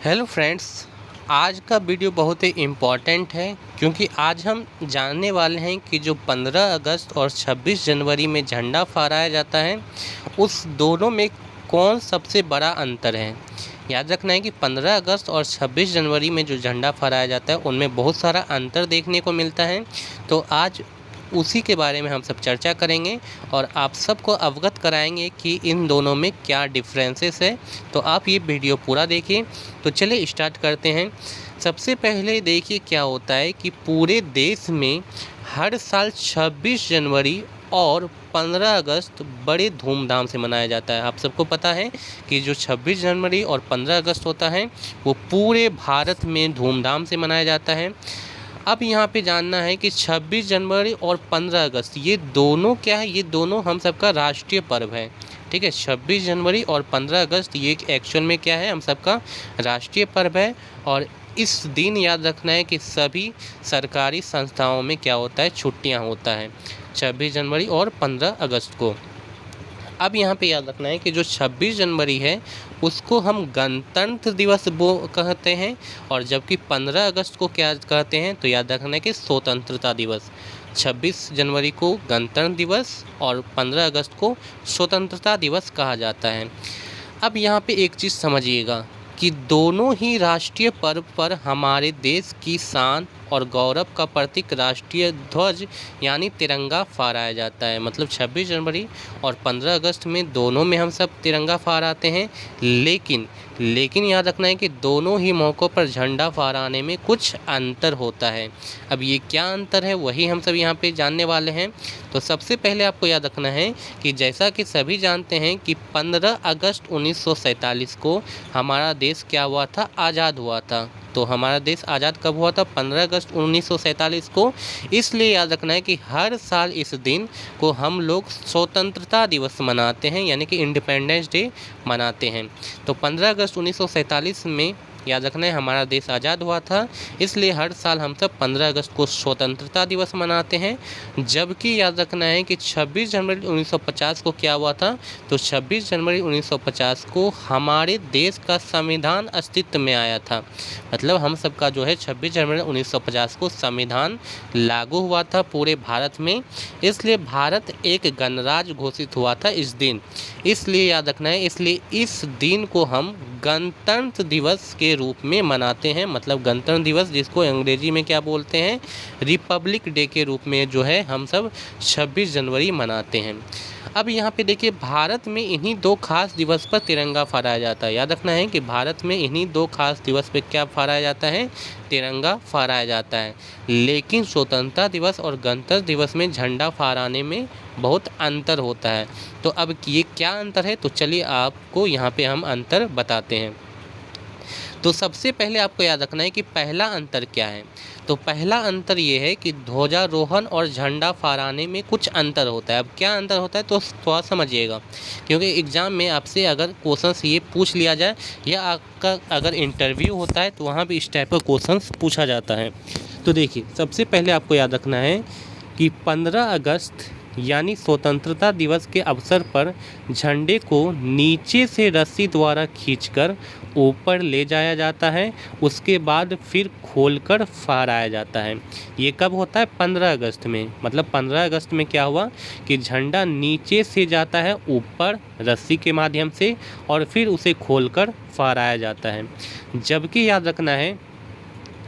Hello friends, आज का video बहुत ही इम्पॉर्टेंट है क्योंकि आज हम जानने वाले हैं कि जो 15 अगस्त और 26 जनवरी में झंडा फहराया जाता है उस दोनों में कौन सबसे बड़ा अंतर है। याद रखना है कि 15 अगस्त और 26 जनवरी में जो झंडा फहराया जाता है उनमें बहुत सारा अंतर देखने को मिलता है। तो आज उसी के बारे में हम सब चर्चा करेंगे और आप सबको अवगत कराएंगे कि इन दोनों में क्या डिफरेंसेस है। तो आप ये वीडियो पूरा देखिए। तो चलिए स्टार्ट करते हैं। सबसे पहले देखिए क्या होता है कि पूरे देश में हर साल 26 जनवरी और 15 अगस्त बड़े धूमधाम से मनाया जाता है। आप सबको पता है कि जो 26 जनवरी और 15 अगस्त होता है वो पूरे भारत में धूमधाम से मनाया जाता है। अब यहाँ पे जानना है कि 26 जनवरी और 15 अगस्त ये दोनों क्या है, ये दोनों हम सबका राष्ट्रीय पर्व है। ठीक है, 26 जनवरी और 15 अगस्त ये एक्चुअल में क्या है, हम सबका राष्ट्रीय पर्व है। और इस दिन याद रखना है कि सभी सरकारी संस्थाओं में क्या होता है, छुट्टियाँ होता है 26 जनवरी और 15 अगस्त को। अब यहाँ पे याद रखना है कि जो 26 जनवरी है उसको हम गणतंत्र दिवस कहते हैं, और जबकि 15 अगस्त को क्या कहते हैं, तो याद रखना है कि स्वतंत्रता दिवस। 26 जनवरी को गणतंत्र दिवस और 15 अगस्त को स्वतंत्रता दिवस कहा जाता है। अब यहाँ पे एक चीज़ समझिएगा कि दोनों ही राष्ट्रीय पर्व पर हमारे देश की शान और गौरव का प्रतीक राष्ट्रीय ध्वज यानी तिरंगा फहराया जाता है। मतलब 26 जनवरी और 15 अगस्त में दोनों में हम सब तिरंगा फहराते हैं, लेकिन याद रखना है कि दोनों ही मौक़ों पर झंडा फहराने में कुछ अंतर होता है। अब ये क्या अंतर है वही हम सब यहाँ पे जानने वाले हैं। तो सबसे पहले आपको याद रखना है कि जैसा कि सभी जानते हैं कि 15 अगस्त 1947 को हमारा देश क्या हुआ था, आज़ाद हुआ था। तो हमारा देश आज़ाद कब हुआ था, 15 अगस्त 1947 को। इसलिए याद रखना है कि हर साल इस दिन को हम लोग स्वतंत्रता दिवस मनाते हैं, यानी कि इंडिपेंडेंस डे मनाते हैं। तो 15 अगस्त 1947 में याद रखना है हमारा देश आज़ाद हुआ था, इसलिए हर साल हम सब 15 अगस्त को स्वतंत्रता दिवस मनाते हैं। जबकि याद रखना है कि 26 जनवरी 1950 को क्या हुआ था, तो 26 जनवरी 1950 को हमारे देश का संविधान अस्तित्व में आया था। मतलब हम सबका जो है 26 जनवरी 1950 को संविधान लागू हुआ था पूरे भारत में, इसलिए भारत एक गणराज्य घोषित हुआ था इस दिन। इसलिए याद रखना है, इसलिए इस दिन को हम गणतंत्र दिवस के रूप में मनाते हैं। मतलब गणतंत्र दिवस जिसको अंग्रेजी में क्या बोलते हैं, रिपब्लिक डे के रूप में जो है हम सब 26 जनवरी मनाते हैं। अब यहाँ पे देखिए भारत में इन्हीं दो खास दिवस पर तिरंगा फहराया जाता है। याद रखना है कि भारत में इन्हीं दो खास दिवस पर क्या फहराया जाता है, तिरंगा फहराया जाता है। लेकिन स्वतंत्रता दिवस और गणतंत्र दिवस में झंडा फहराने में बहुत अंतर होता है। तो अब ये क्या अंतर है, तो चलिए आपको यहाँ पे हम अंतर बताते हैं। तो सबसे पहले आपको याद रखना है कि पहला अंतर क्या है। तो पहला अंतर ये है कि ध्वजारोहण और झंडा फहराने में कुछ अंतर होता है। अब क्या अंतर होता है तो थोड़ा समझिएगा, क्योंकि एग्ज़ाम में आपसे अगर क्वेश्चंस ये पूछ लिया जाए या आपका अगर इंटरव्यू होता है तो वहाँ भी इस टाइप का क्वेश्चंस पूछा जाता है। तो देखिए सबसे पहले आपको याद रखना है कि 15 अगस्त यानी स्वतंत्रता दिवस के अवसर पर झंडे को नीचे से रस्सी द्वारा खींचकर ऊपर ले जाया जाता है, उसके बाद फिर खोलकर फहराया जाता है। ये कब होता है, 15 अगस्त में। मतलब 15 अगस्त में क्या हुआ कि झंडा नीचे से जाता है ऊपर रस्सी के माध्यम से और फिर उसे खोलकर फहराया जाता है। जबकि याद रखना है,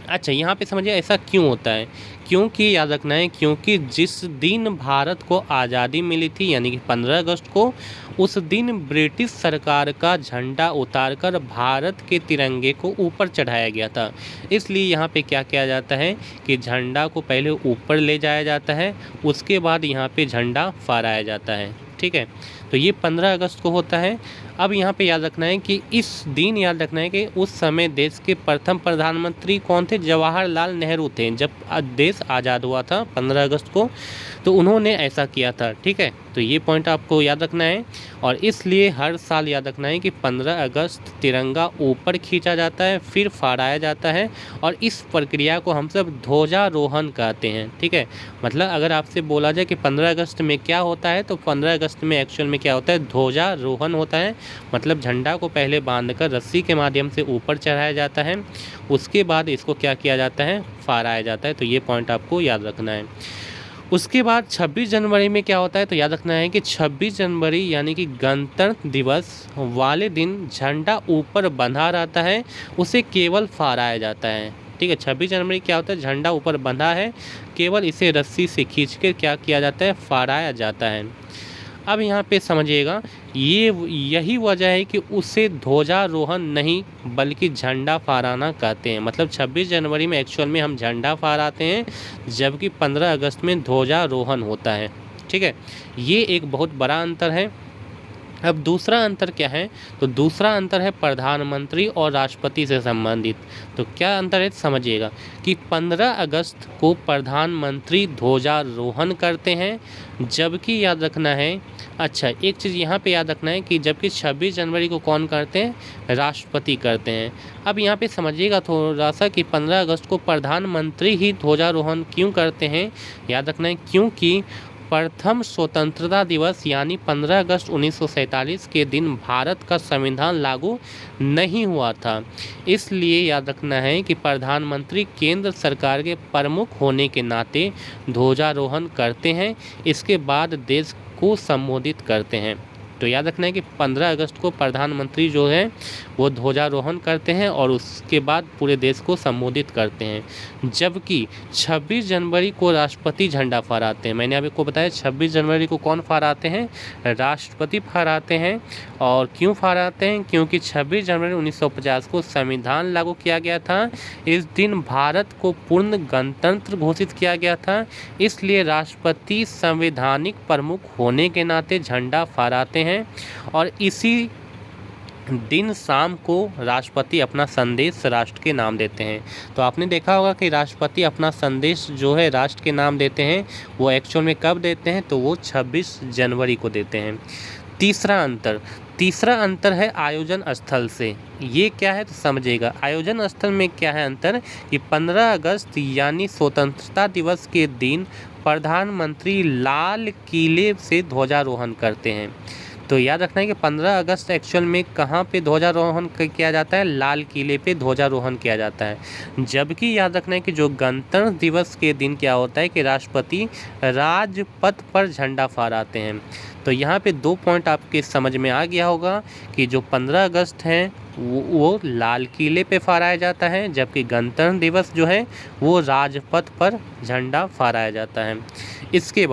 अच्छा यहाँ पे समझिए ऐसा क्यों होता है, क्योंकि याद रखना है क्योंकि जिस दिन भारत को आज़ादी मिली थी यानी कि 15 अगस्त को, उस दिन ब्रिटिश सरकार का झंडा उतारकर भारत के तिरंगे को ऊपर चढ़ाया गया था। इसलिए यहाँ पे क्या किया जाता है कि झंडा को पहले ऊपर ले जाया जाता है, उसके बाद यहाँ पे झंडा फहराया जाता है। ठीक है, तो ये 15 अगस्त को होता है। अब यहाँ पे याद रखना है कि इस दिन याद रखना है कि उस समय देश के प्रथम प्रधानमंत्री कौन थे, जवाहरलाल नेहरू थे। जब देश आज़ाद हुआ था 15 अगस्त को, तो उन्होंने ऐसा किया था। ठीक है, तो ये पॉइंट आपको याद रखना है। और इसलिए हर साल याद रखना है कि 15 अगस्त तिरंगा ऊपर खींचा जाता है, फिर फहराया जाता है, और इस प्रक्रिया को हम सब ध्वजारोहण कहते हैं। ठीक है, मतलब अगर आपसे बोला जाए कि 15 अगस्त में क्या होता है, तो 15 अगस्त में एक्चुअल में क्या होता है, ध्वजारोहण होता है। मतलब झंडा को पहले बांधकर रस्सी के माध्यम से ऊपर चढ़ाया जाता है, उसके बाद इसको क्या किया जाता है, फहराया जाता है। तो ये पॉइंट आपको याद रखना है। उसके बाद 26 जनवरी में क्या होता है, तो याद रखना है कि 26 जनवरी यानी कि गणतंत्र दिवस वाले दिन झंडा ऊपर बंधा रहता है, उसे केवल फहराया जाता है। ठीक है, 26 जनवरी क्या होता है, झंडा ऊपर बंधा है, केवल इसे रस्सी से खींच के क्या किया जाता है, फहराया जाता है। अब यहाँ पे समझिएगा, यही वजह है कि उसे ध्वजारोहण नहीं बल्कि झंडा फहराना कहते हैं। मतलब 26 जनवरी में एक्चुअल में हम झंडा फहराते हैं, जबकि 15 अगस्त में ध्वजारोहण होता है। ठीक है, ये एक बहुत बड़ा अंतर है। अब दूसरा अंतर क्या है, तो दूसरा अंतर है प्रधानमंत्री और राष्ट्रपति से संबंधित। तो क्या अंतर है समझिएगा कि 15 अगस्त को प्रधानमंत्री ध्वजारोहण करते हैं, जबकि याद रखना है, अच्छा एक चीज़ यहाँ पे याद रखना है कि जबकि 26 जनवरी को कौन करते हैं, राष्ट्रपति करते हैं। अब यहाँ पे समझिएगा थोड़ा सा कि 15 अगस्त को प्रधानमंत्री ही ध्वजारोहण क्यों करते हैं। याद रखना है क्योंकि प्रथम स्वतंत्रता दिवस यानी 15 अगस्त 1947 के दिन भारत का संविधान लागू नहीं हुआ था। इसलिए याद रखना है कि प्रधानमंत्री केंद्र सरकार के प्रमुख होने के नाते ध्वजारोहण करते हैं, इसके बाद देश को संबोधित करते हैं। तो याद रखना है कि 15 अगस्त को प्रधानमंत्री जो है वो ध्वजारोहण करते हैं और उसके बाद पूरे देश को संबोधित करते हैं, जबकि 26 जनवरी को राष्ट्रपति झंडा फहराते हैं। मैंने आपको बताया 26 जनवरी को कौन फहराते हैं, राष्ट्रपति फहराते हैं। और क्यों फहराते हैं, क्योंकि 26 जनवरी 1950 को संविधान लागू किया गया था। इस दिन भारत को पूर्ण गणतंत्र घोषित किया गया था, इसलिए राष्ट्रपति संवैधानिक प्रमुख होने के नाते झंडा फहराते हैं। और इसी दिन शाम को राष्ट्रपति अपना संदेश राष्ट्र के नाम देते हैं। तो आपने देखा होगा कि राष्ट्रपति अपना संदेश जो है राष्ट्र के नाम देते हैं, वो एक्चुअल में कब देते हैं, तो वो 26 जनवरी को देते हैं। तीसरा अंतर है आयोजन स्थल से। ये क्या है तो समझिएगा, आयोजन स्थल में क्या है अंतर कि 15 अगस्त यानी स्वतंत्रता दिवस के दिन प्रधानमंत्री लाल किले से ध्वजारोहण करते हैं। तो याद रखना है कि 15 अगस्त एक्चुअल में कहाँ पे ध्वजारोहण किया जाता है, लाल किले पे ध्वजारोहण किया जाता है। जबकि याद रखना है कि जो गणतंत्र दिवस के दिन क्या होता है कि राष्ट्रपति राजपथ पर झंडा फहराते हैं। तो यहाँ पे 2 पॉइंट आपके समझ में आ गया होगा कि जो 15 अगस्त है वो लाल किले पे फहराया जाता है, जबकि गणतंत्र दिवस जो है वो राजपथ पर झंडा फहराया जाता है। इसके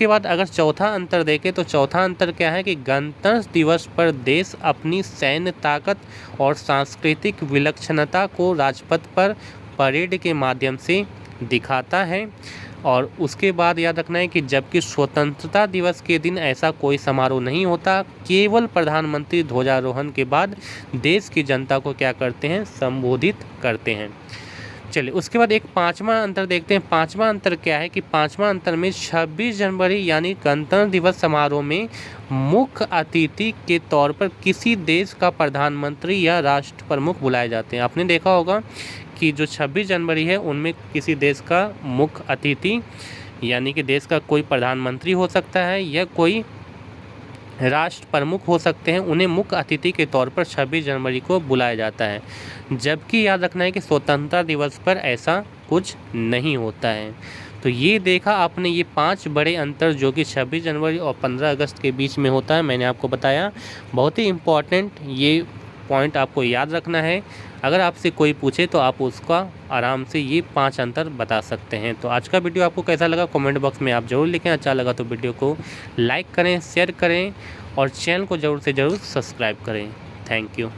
बाद अगर चौथा अंतर देखें तो चौथा अंतर क्या है कि गणतंत्र दिवस पर देश अपनी सैन्य ताकत और सांस्कृतिक विलक्षणता को राजपथ पर परेड के माध्यम से दिखाता है। और उसके बाद याद रखना है कि जबकि स्वतंत्रता दिवस के दिन ऐसा कोई समारोह नहीं होता, केवल प्रधानमंत्री ध्वजारोहण के बाद देश की जनता को क्या करते हैं, संबोधित करते हैं। चलिए उसके बाद एक पांचवा अंतर देखते हैं। पांचवा अंतर क्या है कि पांचवा अंतर में 26 जनवरी यानी गणतंत्र दिवस समारोह में मुख्य अतिथि के तौर पर किसी देश का प्रधानमंत्री या राष्ट्र प्रमुख बुलाए जाते हैं। आपने देखा होगा कि जो 26 जनवरी है उनमें किसी देश का मुख्य अतिथि यानी कि देश का कोई प्रधानमंत्री हो सकता है या कोई राष्ट्र प्रमुख हो सकते हैं, उन्हें मुख्य अतिथि के तौर पर 26 जनवरी को बुलाया जाता है। जबकि याद रखना है कि स्वतंत्रता दिवस पर ऐसा कुछ नहीं होता है। तो ये देखा आपने, ये 5 बड़े अंतर जो कि 26 जनवरी और 15 अगस्त के बीच में होता है, मैंने आपको बताया। बहुत ही इम्पॉर्टेंट ये पॉइंट आपको याद रखना है। अगर आपसे कोई पूछे तो आप उसका आराम से ये 5 अंतर बता सकते हैं। तो आज का वीडियो आपको कैसा लगा कमेंट बॉक्स में आप ज़रूर लिखें। अच्छा लगा तो वीडियो को लाइक करें, शेयर करें और चैनल को ज़रूर से ज़रूर सब्सक्राइब करें। Thank you.